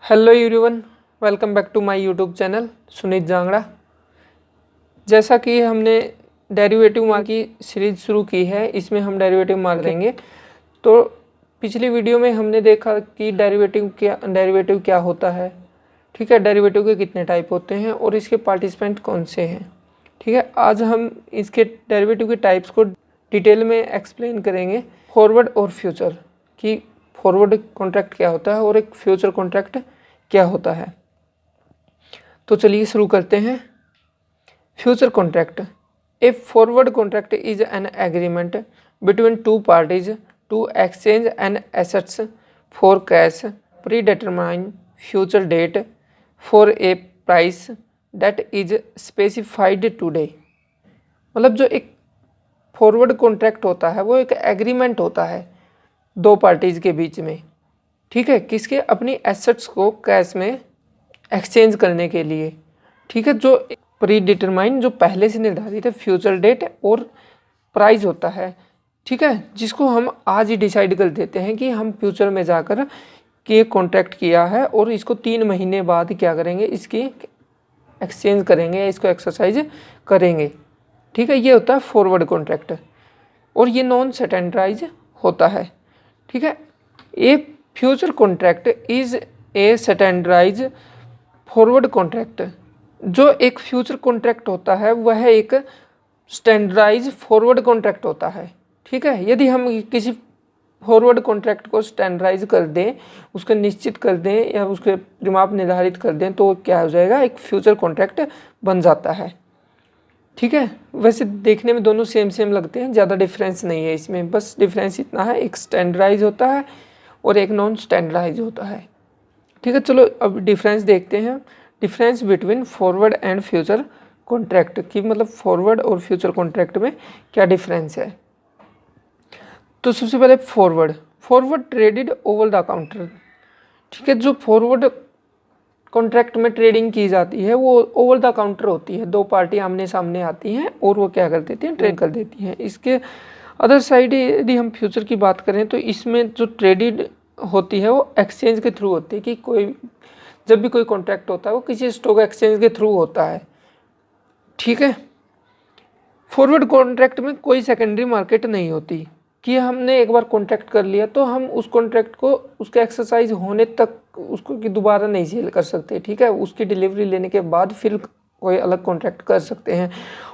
Hello everyone, welcome back to my YouTube channel Suneet Jangra. जैसा कि हमने डेरिवेटिव मार्क की सीरीज शुरू की है, इसमें हम डेरिवेटिव मार्क देंगे। तो पिछली वीडियो में हमने देखा कि डेरिवेटिव क्या होता है, ठीक है, डेरिवेटिव के कितने टाइप होते हैं और इसके पार्टिसिपेंट कौन से हैं। ठीक है, आज हम इसके डेरिवेटिव के टाइप्स को डिटेल में एक्सप्लेन करेंगे। फॉरवर्ड और फ्यूचर कि फॉरवर्ड कॉन्ट्रैक्ट क्या होता है और एक फ्यूचर कॉन्ट्रैक्ट क्या होता है। तो चलिए शुरू करते हैं। Future contract. A forward contract is an agreement between two parties to exchange an assets for cash predetermine future date for a price that is specified today. मतलब जो एक फॉरवर्ड कॉन्ट्रैक्ट होता है वो एक एग्रीमेंट होता है दो पार्टीज के बीच में, ठीक है, किसके, अपनी एसेट्स को कैश में एक्सचेंज करने के लिए, ठीक है, जो प्री डिटरमाइन, जो पहले से निर्धारित है, फ्यूचर डेट और प्राइस होता है, ठीक है, जिसको हम आज ही डिसाइड कर देते हैं कि हम फ्यूचर में जाकर कि ये कॉन्ट्रैक्ट किया है और इसको 3 महीने बाद क्या करेंगे, इसकी एक्सचेंज करेंगे या इसको एक्सरसाइज करेंगे, ठीक है। ये होता है फॉरवर्ड कॉन्ट्रैक्ट और ये नॉन स्टैंडर्डाइज होता है, ठीक है। A future contract is a standardize forward contract. जो एक फ्यूचर कॉन्ट्रैक्ट होता है वह एक स्टैंडर्डाइज फॉरवर्ड कॉन्ट्रैक्ट होता है, ठीक है। यदि हम किसी फॉरवर्ड कॉन्ट्रैक्ट को स्टैंडर्डाइज कर दें, उसको निश्चित कर दें या उसके परिमाप निर्धारित कर दें तो क्या हो जाएगा, एक फ्यूचर कॉन्ट्रैक्ट बन जाता है, ठीक है। वैसे देखने में दोनों सेम लगते हैं, ज़्यादा डिफरेंस नहीं है इसमें, बस डिफरेंस इतना है, एक स्टैंडर्डाइज होता है और एक नॉन स्टैंडर्डाइज होता है, ठीक है। चलो अब डिफरेंस देखते हैं। Difference between forward and future contract की, मतलब फॉरवर्ड और फ्यूचर कॉन्ट्रैक्ट में क्या डिफरेंस है। तो सबसे पहले forward traded over the counter, ठीक है। जो फॉरवर्ड कॉन्ट्रैक्ट में ट्रेडिंग की जाती है वो ओवर द काउंटर होती है, दो पार्टी आमने सामने आती हैं और वो क्या कर देती हैं, ट्रेड कर देती हैं। इसके अदर साइड यदि हम फ्यूचर की बात करें तो इसमें जो ट्रेडेड होती है वो एक्सचेंज के थ्रू होती है, कि कोई जब भी कोई कॉन्ट्रैक्ट होता है वो किसी स्टॉक एक्सचेंज के थ्रू होता है, ठीक है। फॉरवर्ड कॉन्ट्रैक्ट में कोई सेकेंडरी मार्केट नहीं होती कि हमने एक बार कॉन्ट्रैक्ट कर लिया तो हम उस कॉन्ट्रैक्ट को उसके एक्सरसाइज होने तक उसको कि दोबारा नहीं सेल कर सकते, ठीक है। उसकी डिलीवरी लेने के बाद फिर कोई अलग कॉन्ट्रैक्ट कर सकते हैं।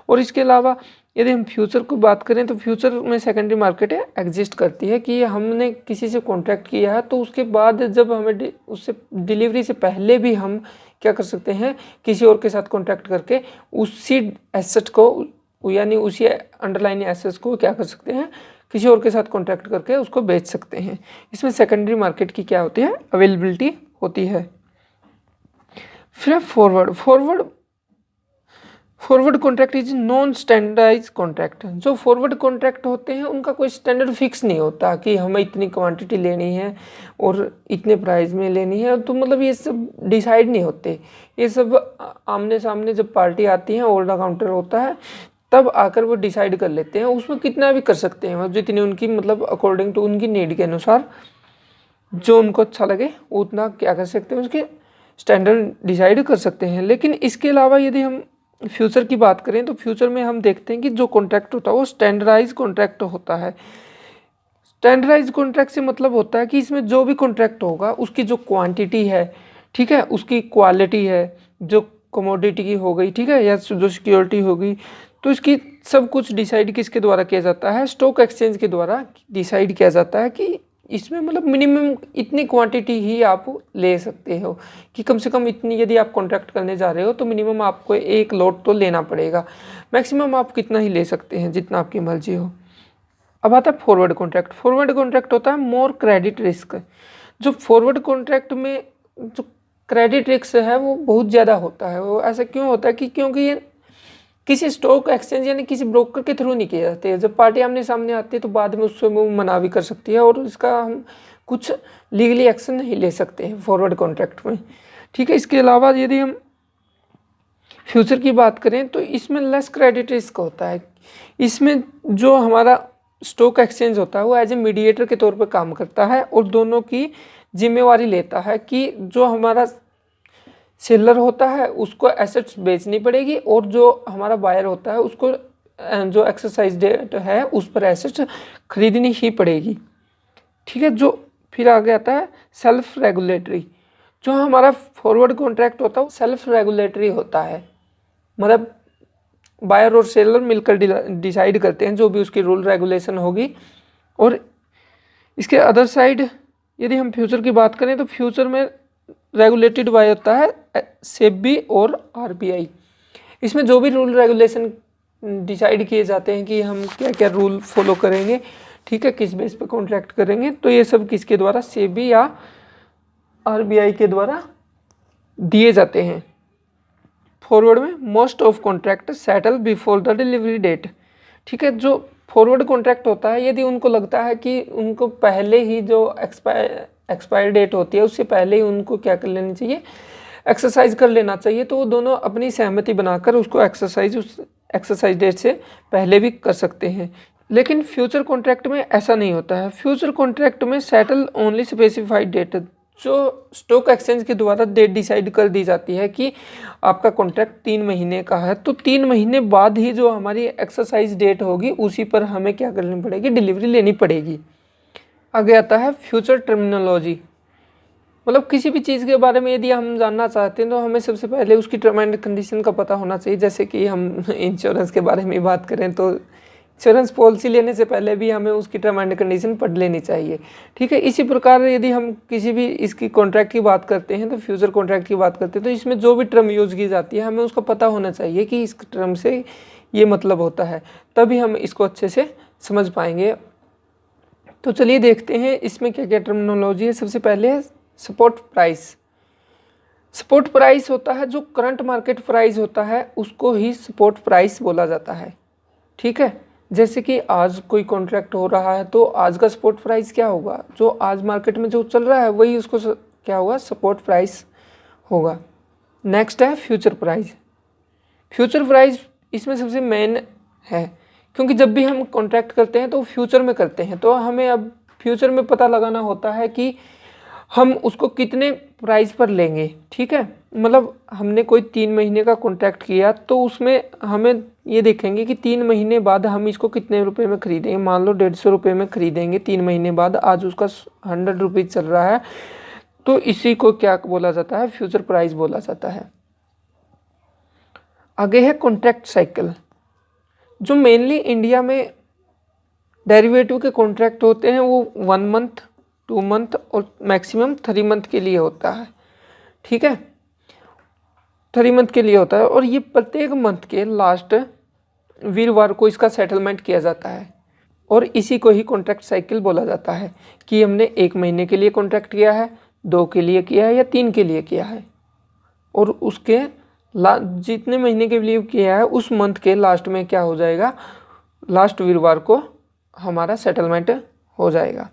और इसके अलावा यदि हम फ्यूचर की बात करें तो फ्यूचर में सेकेंडरी मार्केट एग्जिस्ट करती है कि हमने किसी से कॉन्ट्रैक्ट किया है तो उसके बाद जब हमें उससे डिलीवरी से पहले भी हम क्या कर सकते हैं, किसी और के साथ कॉन्ट्रैक्ट करके उसी एसेट को यानी उसी अंडरलाइन एसेट्स को क्या कर सकते हैं, किसी और के साथ कॉन्ट्रैक्ट करके उसको बेच सकते हैं। इसमें सेकेंडरी मार्केट की क्या होती है, अवेलेबिलिटी होती है। फिर forward contract is non standardize contract. जो फॉरवर्ड कॉन्ट्रैक्ट होते हैं उनका कोई स्टैंडर्ड फिक्स नहीं होता कि हमें इतनी क्वांटिटी लेनी है और इतने प्राइस में लेनी है, तो मतलब ये सब डिसाइड नहीं होते। ये सब आमने सामने जब पार्टी आती है, ओवर द काउंटर होता है, तब आकर वो डिसाइड कर लेते हैं। उसमें कितना भी कर सकते हैं, जितनी उनकी मतलब अकॉर्डिंग टू उनकी नीड के अनुसार जो उनको अच्छा लगे उतना क्या कर सकते हैं, उसके स्टैंडर्ड डिसाइड कर सकते हैं। लेकिन इसके अलावा यदि हम फ्यूचर की बात करें तो फ्यूचर में हम देखते हैं कि जो कॉन्ट्रैक्ट होता है वो स्टैंडर्डाइज कॉन्ट्रैक्ट होता है। स्टैंडर्डाइज कॉन्ट्रैक्ट से मतलब होता है कि इसमें जो भी कॉन्ट्रैक्ट होगा उसकी जो क्वांटिटी है, ठीक है, उसकी क्वालिटी है, जो कमोडिटी की हो गई, ठीक है, या जो सिक्योरिटी हो गई, तो इसकी सब कुछ डिसाइड किसके द्वारा किया जाता है, स्टॉक एक्सचेंज के द्वारा डिसाइड किया जाता है कि इसमें मतलब मिनिमम इतनी क्वांटिटी ही आप ले सकते हो, कि कम से कम इतनी, यदि आप कॉन्ट्रैक्ट करने जा रहे हो तो मिनिमम आपको एक लॉट तो लेना पड़ेगा, मैक्सिमम आप कितना ही ले सकते हैं, जितना आपकी मर्जी हो। अब आता है फॉरवर्ड कॉन्ट्रैक्ट। फॉरवर्ड कॉन्ट्रैक्ट होता है मोर क्रेडिट रिस्क। जो फॉरवर्ड कॉन्ट्रैक्ट में जो क्रेडिट रिस्क है वो बहुत ज़्यादा होता है। वो ऐसा क्यों होता है कि क्योंकि ये किसी स्टॉक एक्सचेंज यानी किसी ब्रोकर के थ्रू नहीं किए जाते हैं। जब पार्टी आमने सामने आती है तो बाद में उससे वो मना भी कर सकती है और इसका हम कुछ लीगली एक्शन नहीं ले सकते हैं फॉरवर्ड कॉन्ट्रैक्ट में, ठीक है। इसके अलावा यदि हम फ्यूचर की बात करें तो इसमें लेस क्रेडिट रिस्क होता है। इसमें जो हमारा स्टॉक एक्सचेंज होता है वो एज ए मीडिएटर के तौर पर काम करता है और दोनों की जिम्मेवारी लेता है कि जो हमारा सेलर होता है उसको एसेट्स बेचनी पड़ेगी और जो हमारा बायर होता है उसको जो एक्सरसाइज डेट है उस पर एसेट्स खरीदनी ही पड़ेगी। ठीक है, जो फिर आगे आता है सेल्फ रेगुलेटरी। जो हमारा फॉरवर्ड कॉन्ट्रैक्ट होता है वो सेल्फ रेगुलेटरी होता है, मतलब बायर और सेलर मिलकर डिसाइड करते हैं जो भी उसकी रूल रेगुलेशन होगी। और इसके अदर साइड यदि हम फ्यूचर की बात करें तो फ्यूचर में रेगुलेटेड बाय होता है सेबी और आरबीआई। इसमें जो भी रूल रेगुलेशन डिसाइड किए जाते हैं कि हम क्या क्या रूल फॉलो करेंगे, ठीक है, किस बेस पे कॉन्ट्रैक्ट करेंगे, तो ये सब किसके द्वारा, सेबी या आरबीआई के द्वारा दिए जाते हैं। फॉरवर्ड में most of contract settle before the delivery date. ठीक है, जो फॉरवर्ड कॉन्ट्रैक्ट होता है यदि उनको लगता है कि उनको पहले ही जो एक्सपायर डेट होती है उससे पहले ही उनको क्या कर लेनी चाहिए, एक्सरसाइज कर लेना चाहिए, तो वो दोनों अपनी सहमति बनाकर उसको उस एक्सरसाइज डेट से पहले भी कर सकते हैं। लेकिन फ्यूचर कॉन्ट्रैक्ट में ऐसा नहीं होता है। फ्यूचर कॉन्ट्रैक्ट में सेटल ओनली स्पेसिफाइड डेट, जो स्टॉक एक्सचेंज के द्वारा डेट डिसाइड कर दी जाती है कि आपका कॉन्ट्रैक्ट 3 महीने का है, तो 3 महीने बाद ही जो हमारी एक्सरसाइज डेट होगी उसी पर हमें क्या करनी पड़ेगी, डिलीवरी लेनी पड़ेगी। आगे आता है फ्यूचर टर्मिनोलॉजी। मतलब किसी भी चीज़ के बारे में यदि हम जानना चाहते हैं तो हमें सबसे पहले उसकी टर्म एंड कंडीशन का पता होना चाहिए। जैसे कि हम इंश्योरेंस के बारे में बात करें तो इंश्योरेंस पॉलिसी लेने से पहले भी हमें उसकी टर्म एंड कंडीशन पढ़ लेनी चाहिए। ठीक है, इसी प्रकार यदि हम किसी भी इसकी कॉन्ट्रैक्ट की बात करते हैं तो फ्यूचर कॉन्ट्रैक्ट की बात करते हैं तो इसमें जो भी टर्म यूज़ की जाती है हमें उसका पता होना चाहिए कि इस टर्म से ये मतलब होता है, तभी हम इसको अच्छे से समझ पाएंगे। तो चलिए देखते हैं इसमें क्या क्या टर्मिनोलॉजी है। सबसे पहले है सपोर्ट प्राइस। सपोर्ट प्राइस होता है जो करंट मार्केट प्राइस होता है उसको ही सपोर्ट प्राइस बोला जाता है। ठीक है, जैसे कि आज कोई कॉन्ट्रैक्ट हो रहा है तो आज का सपोर्ट प्राइस क्या होगा, जो आज मार्केट में जो चल रहा है वही उसको क्या होगा, सपोर्ट प्राइस होगा। नेक्स्ट है फ्यूचर प्राइस। फ्यूचर प्राइस इसमें सबसे मेन है, क्योंकि जब भी हम कॉन्ट्रैक्ट करते हैं तो फ्यूचर में करते हैं, तो हमें अब फ्यूचर में पता लगाना होता है कि हम उसको कितने प्राइस पर लेंगे। ठीक है, मतलब हमने कोई 3 महीने का कॉन्ट्रैक्ट किया तो उसमें हमें ये देखेंगे कि 3 महीने बाद हम इसको कितने रुपए में खरीदेंगे। मान लो 150 रुपये में खरीदेंगे 3 महीने बाद, आज उसका 100 रुपीज़ चल रहा है, तो इसी को क्या बोला जाता है, फ्यूचर प्राइस बोला जाता है। आगे है कॉन्ट्रैक्ट साइकिल। जो मेनली इंडिया में डेरिवेटिव के कॉन्ट्रैक्ट होते हैं वो 1 मंथ, 2 मंथ और मैक्सिमम 3 मंथ के लिए होता है। ठीक है, 3 मंथ के लिए होता है और ये प्रत्येक मंथ के लास्ट वीरवार को इसका सेटलमेंट किया जाता है और इसी को ही कॉन्ट्रैक्ट साइकिल बोला जाता है कि हमने 1 महीने के लिए कॉन्ट्रैक्ट किया है, 2 के लिए किया है या 3 के लिए किया है, और उसके जितने महीने के लिए किया है उस मंथ के लास्ट में क्या हो जाएगा, लास्ट वीरवार को हमारा सेटलमेंट हो जाएगा।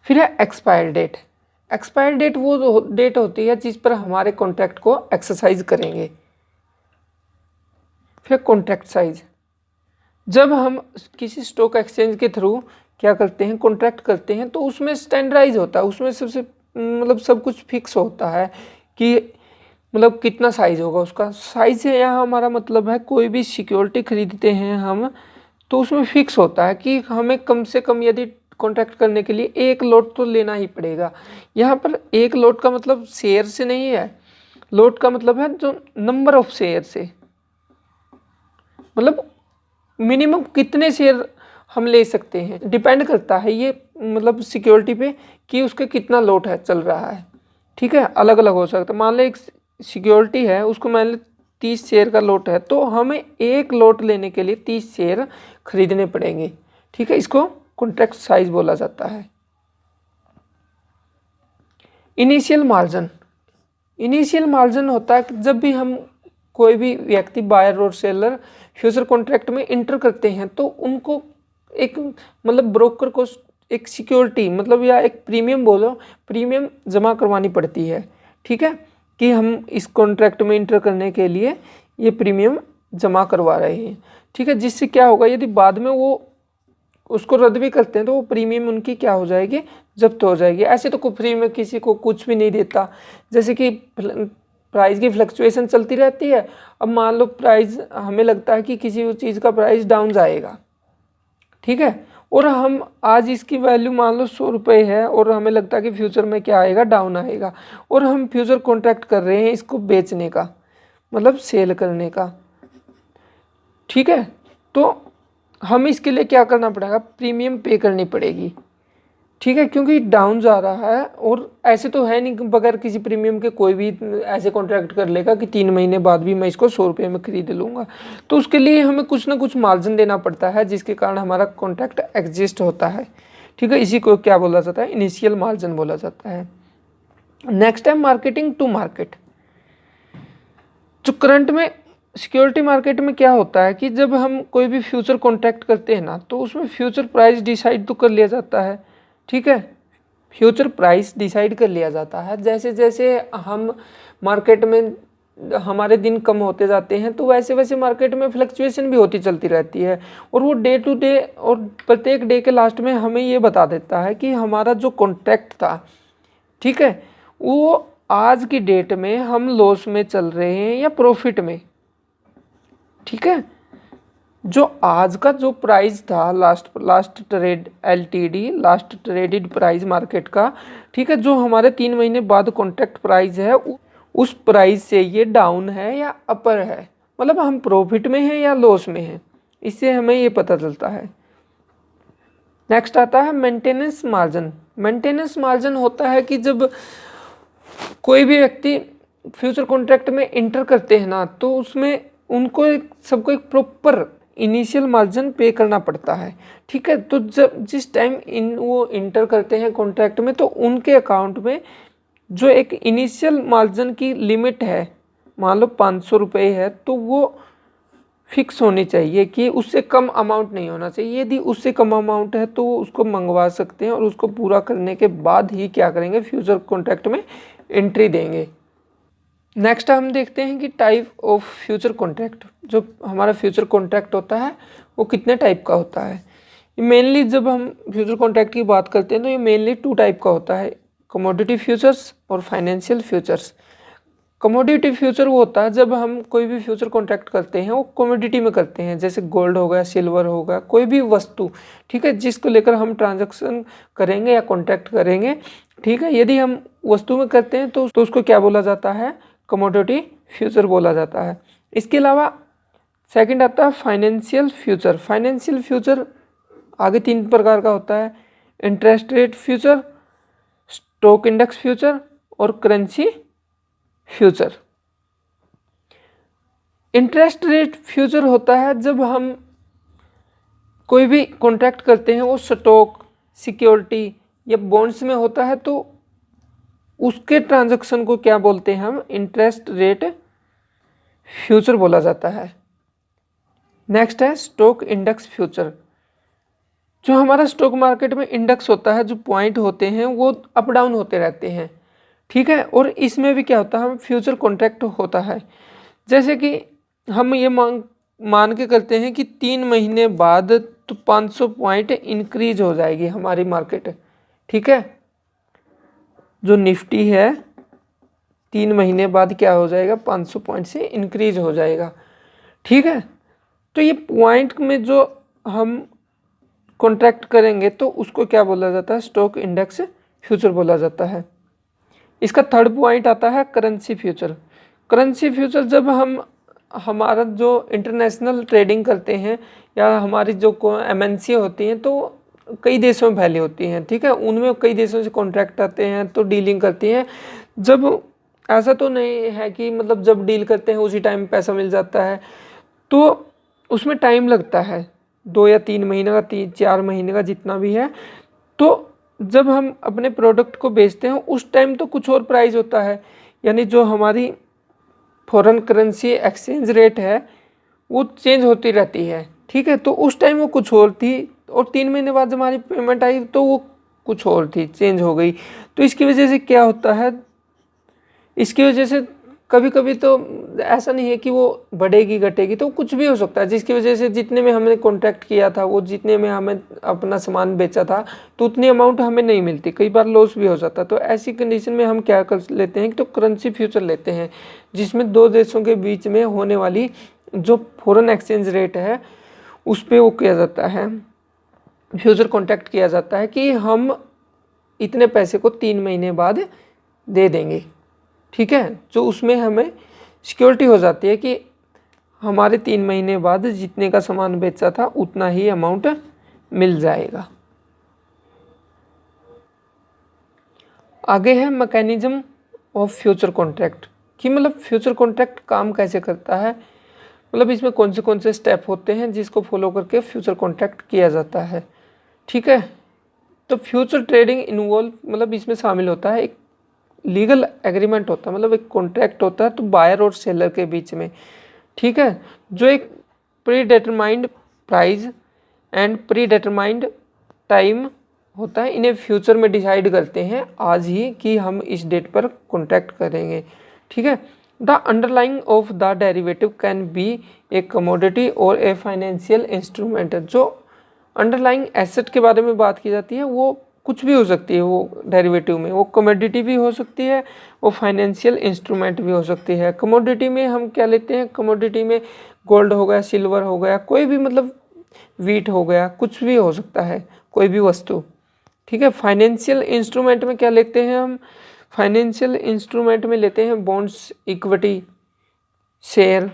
फिर है एक्सपायर डेट। एक्सपायर डेट वो डेट होती है जिस पर हमारे कॉन्ट्रैक्ट को एक्सरसाइज करेंगे। फिर कॉन्ट्रैक्ट साइज। जब हम किसी स्टॉक एक्सचेंज के थ्रू क्या करते हैं, कॉन्ट्रैक्ट करते हैं, तो उसमें स्टैंडर्डाइज होता है, उसमें सबसे मतलब सब कुछ फिक्स होता है कि मतलब कितना साइज होगा उसका। साइज से यहाँ हमारा मतलब है कोई भी सिक्योरिटी खरीदते हैं हम तो उसमें फिक्स होता है कि हमें कम से कम यदि कॉन्ट्रैक्ट करने के लिए 1 लॉट तो लेना ही पड़ेगा। यहाँ पर 1 लॉट का मतलब शेयर से नहीं है, लॉट का मतलब है जो नंबर ऑफ शेयर से, मतलब मिनिमम कितने शेयर हम ले सकते हैं, डिपेंड करता है ये मतलब सिक्योरिटी पे कि उसके कितना लॉट है चल रहा है। ठीक है, अलग अलग हो सकता है। मान लो एक सिक्योरिटी है उसको मान लो 30 शेयर का लॉट है तो हमें 1 लॉट लेने के लिए 30 शेयर खरीदने पड़ेंगे। ठीक है, इसको कॉन्ट्रैक्ट साइज बोला जाता है। Initial margin. इनिशियल मार्जिन होता है जब भी हम कोई भी व्यक्ति बायर और सेलर फ्यूचर कॉन्ट्रैक्ट में इंटर करते हैं तो उनको एक मतलब ब्रोकर को एक सिक्योरिटी मतलब या एक प्रीमियम बोलो, प्रीमियम जमा करवानी पड़ती है। ठीक है, कि हम इस कॉन्ट्रैक्ट में इंटर करने के लिए ये प्रीमियम जमा करवा रहे हैं। ठीक है, जिससे क्या होगा, यदि बाद में वो उसको रद्द भी करते हैं तो वो प्रीमियम उनकी क्या हो जाएगी, जब्त हो जाएगी। ऐसे तो फ्री में किसी को कुछ भी नहीं देता, जैसे कि प्राइस की फ्लक्चुएशन चलती रहती है। अब मान लो प्राइस, हमें लगता है कि किसी चीज़ का प्राइस डाउन जाएगा, ठीक है, और हम आज इसकी वैल्यू मान लो 100 रुपये है और हमें लगता है कि फ्यूचर में क्या आएगा, डाउन आएगा, और हम फ्यूचर कॉन्ट्रैक्ट कर रहे हैं इसको बेचने का, मतलब सेल करने का, ठीक है। तो हम इसके लिए क्या करना पड़ेगा, प्रीमियम पे करनी पड़ेगी, ठीक है, क्योंकि डाउन जा रहा है। और ऐसे तो है नहीं बगैर किसी प्रीमियम के कोई भी ऐसे कॉन्ट्रैक्ट कर लेगा कि 3 महीने बाद भी मैं इसको 100 रुपये में खरीद लूँगा। तो उसके लिए हमें कुछ ना कुछ मार्जिन देना पड़ता है, जिसके कारण हमारा कॉन्ट्रैक्ट एग्जिस्ट होता है, ठीक है। इसी को क्या बोला जाता है, इनिशियल मार्जिन बोला जाता है। नेक्स्ट है मार्केटिंग टू मार्केट। जो करंट में सिक्योरिटी मार्केट में क्या होता है कि जब हम कोई भी फ्यूचर कॉन्ट्रैक्ट करते हैं ना, तो उसमें फ्यूचर प्राइस डिसाइड तो कर लिया जाता है, ठीक है, फ्यूचर प्राइस डिसाइड कर लिया जाता है। जैसे जैसे हम मार्केट में हमारे दिन कम होते जाते हैं तो वैसे वैसे मार्केट में फ्लक्चुएशन भी होती चलती रहती है, और वो डे टू डे और प्रत्येक डे के लास्ट में हमें ये बता देता है कि हमारा जो कॉन्ट्रैक्ट था, ठीक है, वो आज की डेट में हम लॉस में चल रहे हैं या प्रॉफिट में, ठीक है। जो आज का जो प्राइस था, last trade LTD, last traded price market का, ठीक है, जो हमारे 3 महीने बाद कॉन्ट्रैक्ट प्राइस है, उस प्राइस से ये डाउन है या अपर है, मतलब हम प्रॉफिट में हैं या लॉस में हैं, इससे हमें ये पता चलता है। नेक्स्ट आता है मेंटेनेंस मार्जिन। मेंटेनेंस मार्जिन होता है कि जब कोई भी व्यक्ति फ्यूचर कॉन्ट्रैक्ट में इंटर करते हैं ना, तो उसमें उनको सबको एक प्रॉपर इनिशियल मार्जिन पे करना पड़ता है, ठीक है। तो जब जिस टाइम वो इंटर करते हैं कॉन्ट्रैक्ट में, तो उनके अकाउंट में जो एक इनिशियल मार्जिन की लिमिट है, मान लो 500 रुपये है, तो वो फिक्स होनी चाहिए कि उससे कम अमाउंट नहीं होना चाहिए। यदि उससे कम अमाउंट है तो वो उसको मंगवा सकते हैं, और उसको पूरा करने के बाद ही क्या करेंगे, फ्यूचर कॉन्ट्रैक्ट में एंट्री देंगे। नेक्स्ट हम देखते हैं कि टाइप ऑफ फ्यूचर कॉन्ट्रैक्ट। जो हमारा फ्यूचर कॉन्ट्रैक्ट होता है वो कितने टाइप का होता है। मेनली जब हम फ्यूचर कॉन्ट्रैक्ट की बात करते हैं तो ये मेनली 2 टाइप का होता है, कमोडिटी फ्यूचर्स और फाइनेंशियल फ्यूचर्स। कमोडिटी फ्यूचर वो होता है जब हम कोई भी फ्यूचर कॉन्ट्रैक्ट करते हैं वो कमोडिटी में करते हैं, जैसे गोल्ड हो गया, सिल्वर हो गया, कोई भी वस्तु, ठीक है, जिसको लेकर हम ट्रांजैक्शन करेंगे या कॉन्ट्रैक्ट करेंगे, ठीक है। यदि हम वस्तु में करते हैं तो उसको क्या बोला जाता है, कमोडिटी फ्यूचर बोला जाता है। इसके अलावा सेकंड आता है फाइनेंशियल फ्यूचर। फाइनेंशियल फ्यूचर आगे 3 प्रकार का होता है, interest rate future, stock index future और currency future. Interest rate future होता है जब हम कोई भी कॉन्ट्रैक्ट करते हैं वो स्टॉक, सिक्योरिटी या बॉन्ड्स में होता है, तो उसके ट्रांजैक्शन को क्या बोलते हैं हम, इंटरेस्ट रेट फ्यूचर बोला जाता है। नेक्स्ट है स्टॉक इंडेक्स फ्यूचर। जो हमारा स्टॉक मार्केट में इंडेक्स होता है, जो पॉइंट होते हैं वो अप डाउन होते रहते हैं, ठीक है, और इसमें भी क्या होता है, हम फ्यूचर कॉन्ट्रैक्ट होता है। जैसे कि हम ये मान के करते हैं कि 3 महीने बाद तो 500 पॉइंट इंक्रीज हो जाएगी हमारी मार्केट, ठीक है। जो निफ्टी है 3 महीने बाद क्या हो जाएगा, 500 पॉइंट से इंक्रीज हो जाएगा, ठीक है। तो ये पॉइंट में जो हम कॉन्ट्रैक्ट करेंगे तो उसको क्या बोला जाता है, स्टॉक इंडेक्स फ्यूचर बोला जाता है। इसका थर्ड पॉइंट आता है करेंसी फ्यूचर। करेंसी फ्यूचर जब हम हमारा जो इंटरनेशनल ट्रेडिंग करते हैं या हमारी जो MNC होती हैं, तो कई देशों में फैली होती हैं, ठीक है, उनमें कई देशों से कॉन्ट्रैक्ट आते हैं तो डीलिंग करती हैं। जब ऐसा तो नहीं है कि मतलब जब डील करते हैं उसी टाइम पैसा मिल जाता है, तो उसमें टाइम लगता है, 2 या 3 महीने का, 3-4 महीने का, जितना भी है। तो जब हम अपने प्रोडक्ट को बेचते हैं उस टाइम तो कुछ और प्राइस होता है, यानी जो हमारी फॉरेन करेंसी एक्सचेंज रेट है वो चेंज होती रहती है, ठीक है। तो उस टाइम वो कुछ और थी और 3 महीने बाद जब हमारी पेमेंट आई तो वो कुछ और थी, चेंज हो गई। तो इसकी वजह से क्या होता है, इसकी वजह से कभी कभी तो ऐसा नहीं है कि वो बढ़ेगी घटेगी, तो कुछ भी हो सकता है, जिसकी वजह से जितने में हमने कॉन्ट्रैक्ट किया था, वो जितने में हमें अपना सामान बेचा था, तो उतनी अमाउंट हमें नहीं मिलती, कई बार लॉस भी हो जाता। तो ऐसी कंडीशन में हम क्या कर लेते हैं, तो करेंसी फ्यूचर लेते हैं, जिसमें दो देशों के बीच में होने वाली जो फॉरेन एक्सचेंज रेट है उस पर वो किया जाता है, फ्यूचर कॉन्ट्रैक्ट किया जाता है कि हम इतने पैसे को 3 महीने बाद दे देंगे। ठीक है, जो उसमें हमें सिक्योरिटी हो जाती है कि हमारे 3 महीने बाद जितने का सामान बेचा था उतना ही अमाउंट मिल जाएगा। आगे है मैकेनिज्म ऑफ फ्यूचर कॉन्ट्रैक्ट, कि मतलब फ्यूचर कॉन्ट्रैक्ट काम कैसे करता है, मतलब इसमें कौन से स्टेप होते हैं जिसको फॉलो करके फ्यूचर कॉन्ट्रैक्ट किया जाता है। ठीक है, तो फ्यूचर ट्रेडिंग इन्वॉल्व, मतलब इसमें शामिल होता है एक लीगल एग्रीमेंट होता है, मतलब एक कॉन्ट्रैक्ट होता है तो बायर और सेलर के बीच में। ठीक है, जो एक pre determined price and pre determined time होता है, इन्हें फ्यूचर में डिसाइड करते हैं आज ही कि हम इस डेट पर कॉन्ट्रैक्ट करेंगे। ठीक है, the underlying of the derivative can be A commodity और ए फाइनेंशियल इंस्ट्रूमेंट। जो अंडरलाइंग एसेट के बारे में बात की जाती है वो कुछ भी हो सकती है, वो डेरिवेटिव में वो कमोडिटी भी हो सकती है, वो फाइनेंशियल इंस्ट्रूमेंट भी हो सकती है। कमोडिटी में हम क्या लेते हैं, कमोडिटी में गोल्ड हो गया, सिल्वर हो गया, कोई भी मतलब वीट हो गया, कुछ भी हो सकता है, कोई भी वस्तु। ठीक है, फाइनेंशियल इंस्ट्रूमेंट में क्या लेते हैं हम, फाइनेंशियल इंस्ट्रूमेंट में लेते हैं बॉन्ड्स, इक्विटी, शेयर।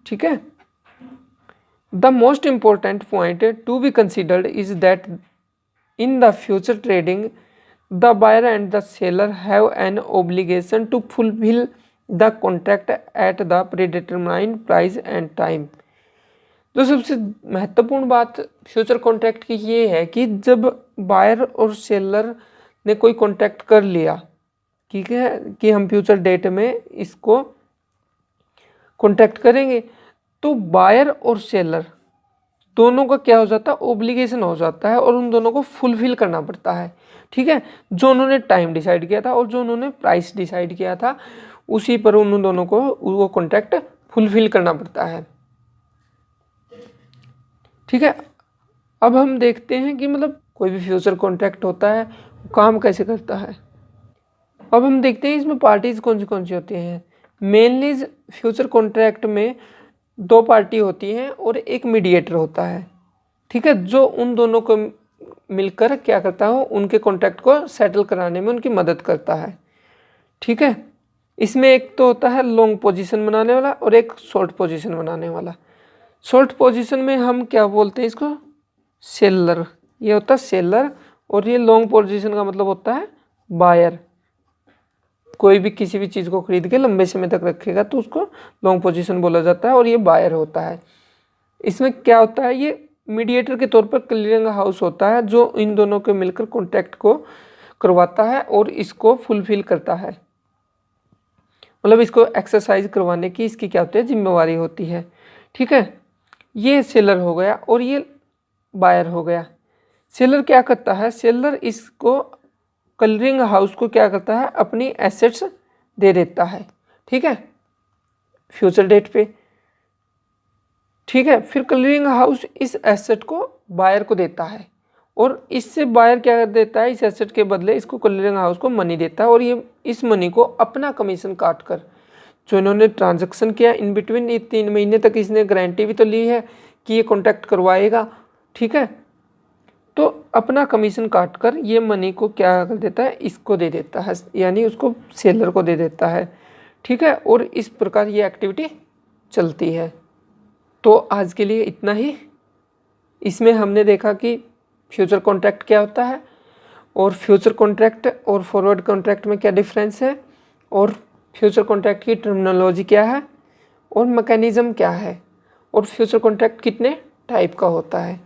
ठीक है, the most important point to be considered is that in the future trading the buyer and the seller have an obligation to fulfill the contract at the predetermined price and time। तो सबसे महत्वपूर्ण बात future contract की ये है कि जब buyer और सेलर ने कोई कॉन्ट्रैक्ट कर लिया, ठीक है, कि हम फ्यूचर डेट में इसको कॉन्ट्रैक्ट करेंगे, तो बायर और सेलर दोनों का क्या हो जाता है, ओब्लिगेशन हो जाता है और उन दोनों को फुलफिल करना पड़ता है। ठीक है, जो उन्होंने टाइम डिसाइड किया था और जो उन्होंने प्राइस डिसाइड किया था उसी पर उन दोनों को वो कॉन्ट्रैक्ट फुलफिल करना पड़ता है। ठीक है, अब हम देखते हैं कि मतलब कोई भी फ्यूचर कॉन्ट्रैक्ट होता है वो काम कैसे करता है। अब हम देखते हैं इसमें पार्टीज कौन सी होती हैं। मेनली फ्यूचर कॉन्ट्रैक्ट में 2 पार्टी होती हैं और एक मीडिएटर होता है। ठीक है, जो उन दोनों को मिलकर क्या करता है, उनके कॉन्ट्रैक्ट को सेटल कराने में उनकी मदद करता है। ठीक है, इसमें एक तो होता है लॉन्ग पोजीशन बनाने वाला और एक शॉर्ट पोजीशन बनाने वाला। शॉर्ट पोजीशन में हम क्या बोलते हैं इसको, सेलर, ये होता है सेलर, और ये लॉन्ग पोजीशन का मतलब होता है बायर। कोई भी किसी भी चीज़ को खरीद के लंबे समय तक रखेगा तो उसको लॉन्ग पोजीशन बोला जाता है, और ये बायर होता है। इसमें क्या होता है, ये मीडिएटर के तौर पर क्लियरिंग हाउस होता है जो इन दोनों के मिलकर कॉन्ट्रैक्ट को करवाता है और इसको फुलफिल करता है, मतलब इसको एक्सरसाइज करवाने की इसकी क्या होती है, जिम्मेवारी होती है। ठीक है, ये सेलर हो गया और ये बायर हो गया। सेलर क्या करता है, सेलर इसको क्लियरिंग हाउस को क्या करता है, अपनी एसेट्स दे देता है। ठीक है, फ्यूचर डेट पे। ठीक है, फिर क्लियरिंग हाउस इस एसेट को बायर को देता है और इससे बायर क्या कर देता है, इस एसेट के बदले इसको क्लियरिंग हाउस को मनी देता है, और ये इस मनी को अपना कमीशन काट कर, जो इन्होंने ट्रांजैक्शन किया इन बिटवीन, ये 3 महीने तक इसने गारंटी भी तो ली है कि ये कॉन्ट्रैक्ट करवाएगा। ठीक है, तो अपना कमीशन काट कर ये मनी को क्या कर देता है, इसको दे देता है, यानी उसको सेलर को दे देता है। ठीक है, और इस प्रकार ये एक्टिविटी चलती है। तो आज के लिए इतना ही। इसमें हमने देखा कि फ्यूचर कॉन्ट्रैक्ट क्या होता है और फ्यूचर कॉन्ट्रैक्ट और फॉरवर्ड कॉन्ट्रैक्ट में क्या डिफरेंस है, और फ्यूचर कॉन्ट्रैक्ट की टर्मिनोलॉजी क्या है और मैकेनिज्म क्या है, और फ्यूचर कॉन्ट्रैक्ट कितने टाइप का होता है।